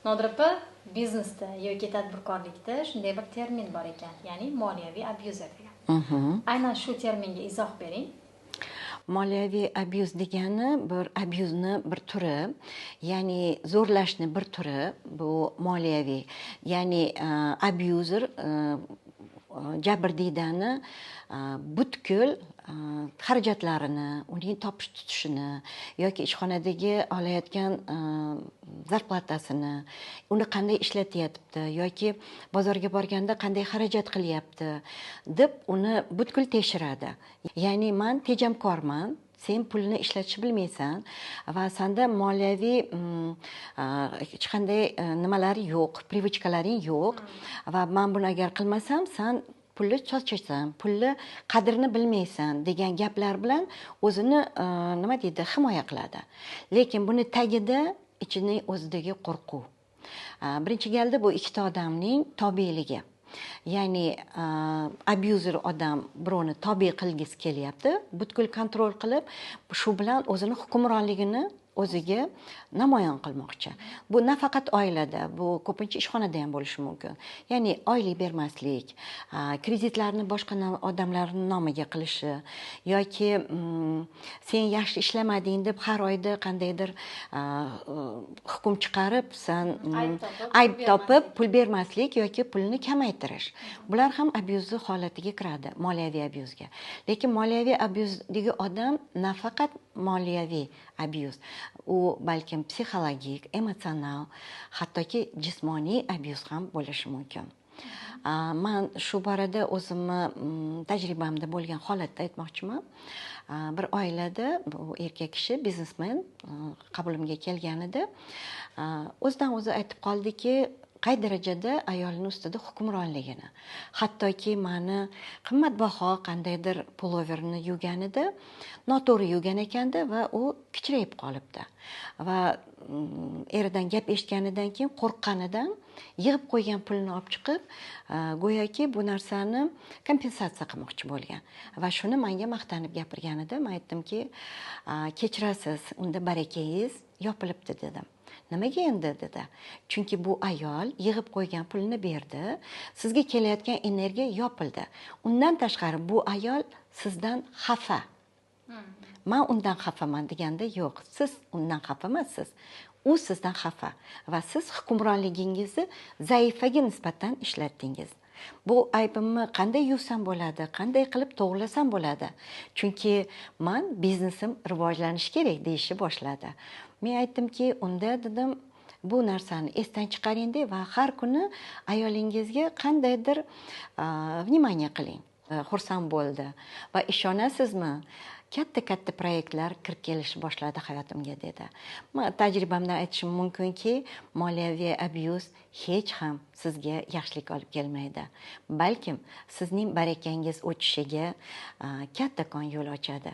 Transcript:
Nodir opa, biznesda yoki tadbirkorlikda shunday bir termin bor ekan, ya'ni moliyaviy abyuzer degan. Aynan shu terminga izoh bering. Moliyaviy abyuz degani bir abyuzni bir turi, ya'ni zo'rlashni bir turi, bu moliyaviy. Ya'ni abyuzer jabrdiydani butkul xarajatlarini, uning topish tutishini yoki ishxonadagi olayotgan zarplatasini, uni qanday ishlatyapti yoki bozorga borganda qanday xarajat qilyapti deb uni butkul tekshiradi. Ya'ni men tejamkorman, sen pulni ishlatishni bilmaysan va senda moliyaviy hech qanday nimalari yo'q, privichkalaring yo'q va men buni agar qilmasam sen pulni sochasan, pulni qadrini bilmaysan degan gaplar bilan o'zini nima deydi, himoya qiladi. Lekin buni tagida ichining o'zidagi qo'rquv. Birinchi galda bu ikkita odamning tobeiligi. Ya'ni abyuzer odam birovni tobe qilgisi kelyapti, butkul kontrol qilib, shu bilan o'zini hukmronligini o'ziga namoyon qilmoqchi. Bu nafaqat oilada, bu ko'pincha ishxonada ham bo'lishi mumkin. Ya'ni oylik bermaslik, kreditlarni boshqa odamlarning nomiga qilishi yoki sen yaxshi ishlamading deb har oyda qandaydir hukm chiqarib, sen ayb topib pul bermaslik yoki pulni kamaytirish. Bular ham abyuzi holatiga kiradi, moliyaviy abyuzga. Lekin moliyaviy abyuzdagi odam nafaqat moliyaviy abyuz, u balkim psixologik, emotsional, hattoki jismoniy abyuz ham bo'lishi mumkin. Men shu borada o'zimni tajribamda bo'lgan holatda aytmoqchiman. Bir oilada bu erkak kishi biznesmen qabulimga kelganida o'zidan o'zi aytib qoldiki, qay darajada ayolning ustida hukmronligini. Hattoki meni qimmatbaho qandaydir puloverni yuvganida noto'g'ri yuvgan ekanda va u kichrayib qolibdi. Va eridan gap eshitganidan keyin qo'rqqanidan yig'ib qo'ygan pulni olib chiqib, go'yoki bu narsani kompensatsiya qilmoqchi bo'lgan. Va shuni menga maqtanib gapirganida men aytdimki, kechirasiz, unda barakangiz yopilibdi dedim. Nimaga endi dedi. Chunki bu ayol yig'ib qo'ygan pulni berdi, sizga kelayotgan energiya yopildi. Undan tashqari bu ayol sizdan xafa. Men undan xafaman deganda yo'q, siz undan xafa emassiz. U sizdan xafa va siz hukmronligingizni zaifaga nisbatan ishlatdingiz. Bu aybimni qanday yuvsam bo'ladi, qanday qilib to'g'rilasam bo'ladi? Chunki men biznesim rivojlanishi kerak deyishni boshladi. Men aytdimki, unda dedim, bu narsani esdan chiqaring va har kuni ayolingizga qandaydir vнимание qiling. Xursand bo'ldi va ishonasizmi? Katta proyektlar kirib kelish boshladi hayotimga dedi. Men tajribamdan aytishim mumkinki, moliyaviy abyuz hech ham sizga yaxshilik olib kelmaydi. Balkim sizning barakangiz o'tishiga kattakon yo'l ochadi.